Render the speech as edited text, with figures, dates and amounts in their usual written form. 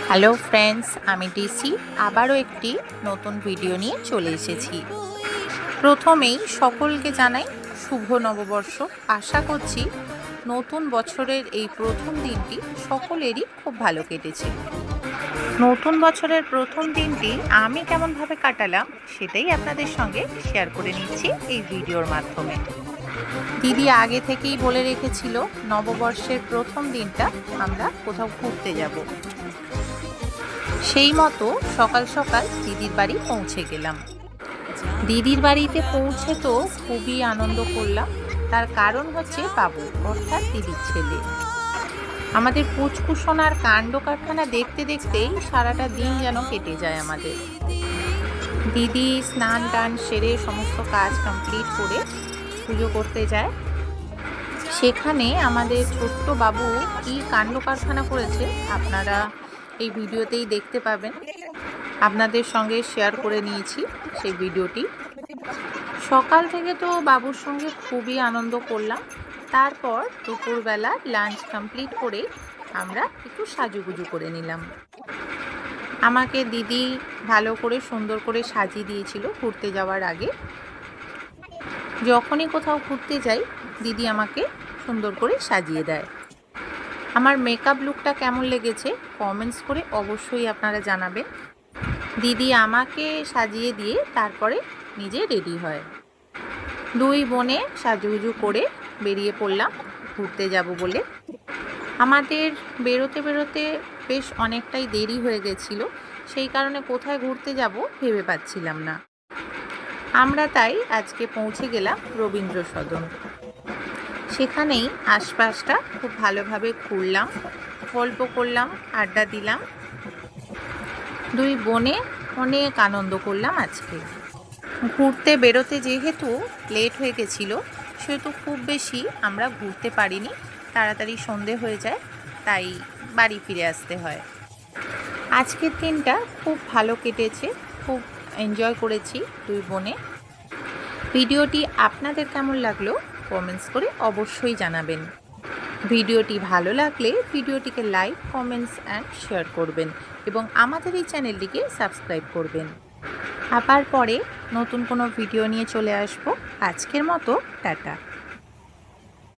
Hello friends, আমি DC আবারও একটি নতুন ভিডিও নিয়ে চলে এসেছি। প্রথমেই সকলকে জানাই শুভ নববর্ষ। আশা করছি নতুন বছরের এই প্রথম দিনটি সকলেরই খুব ভালো কেটেছে। নতুন বছরের প্রথম দিনটি আমি কেমনভাবে কাটালাম সেটাই আপনাদের সঙ্গে শেয়ার করে নিচ্ছি এই ভিডিওর মাধ্যমে। দিদি আগে থেকেই বলে রেখেছিল নববর্ষের প্রথম দিনটা আমরা কোথাও ঘুরতে যাব। সেই মতো সকাল সকাল দিদির বাড়ি পৌঁছে গেলাম। দিদির বাড়িতে পৌঁছে তো খুবই আনন্দ করলাম। তার কারণ হচ্ছে বাবু, অর্থাৎ দিদির ছেলে। আমাদের পুচকুসোনার কাণ্ড কারখানা দেখতে দেখতেই সারাটা দিন যেন কেটে যায় আমাদের। দিদি স্নান টান সেরে সমস্ত কাজ কমপ্লিট করে পুজো করতে যায়। সেখানে আমাদের ছোট্ট বাবু কি কাণ্ড কারখানা করেছে আপনারা এই ভিডিওতেই দেখতে পাবেন। আপনাদের সঙ্গে শেয়ার করে নিয়েছি সেই ভিডিওটি। সকাল থেকে তো বাবুর সঙ্গে খুবই আনন্দ করলাম। তারপর দুপুরবেলা লাঞ্চ কমপ্লিট করে আমরা একটু সাজুগুজু করে নিলাম। আমাকে দিদি ভালো করে সুন্দর করে সাজিয়ে দিয়েছিল ঘুরতে যাওয়ার আগে। যখনই কোথাও ঘুরতে যাই দিদি আমাকে সুন্দর করে সাজিয়ে দেয়। আমার মেকআপ লুকটা কেমন লেগেছে কমেন্টস করে অবশ্যই আপনারা জানাবেন। দিদি আমাকে সাজিয়ে দিয়ে তারপরে নিজে রেডি হয়। দুই বোনে সাজুগুজু করে বেরিয়ে পড়লাম ঘুরতে যাব বলে। আমাদের বেরোতে বেরোতে বেশ অনেকটাই দেরি হয়ে গেছিল, সেই কারণে কোথায় ঘুরতে যাব ভেবে পাচ্ছিলাম না। আমরা তাই আজকে পৌঁছে গেলাম রবীন্দ্র সদন। সেখানেই আশপাশটা খুব ভালোভাবে ঘুরলাম, গল্প করলাম, আড্ডা দিলাম। দুই বোনে অনেক আনন্দ করলাম আজকে। ঘুরতে বেরোতে যেহেতু লেট হয়ে গেছিল সেহেতু খুব বেশি আমরা ঘুরতে পারিনি। তাড়াতাড়ি সন্ধে হয়ে যায়, তাই বাড়ি ফিরে আসতে হয়। আজকের দিনটা খুব ভালো কেটেছে, খুব এনজয় করেছি দুই বোনে। ভিডিওটি আপনাদের কেমন লাগলো কমেন্টস করে অবশ্যই জানাবেন। ভিডিওটি ভালো লাগলে ভিডিওটিকে লাইক, কমেন্টস অ্যান্ড শেয়ার করবেন এবং আমাদের এই চ্যানেলটিকে সাবস্ক্রাইব করবেন। আবার পরে নতুন কোনো ভিডিও নিয়ে চলে আসবো। আজকের মতো টাটা।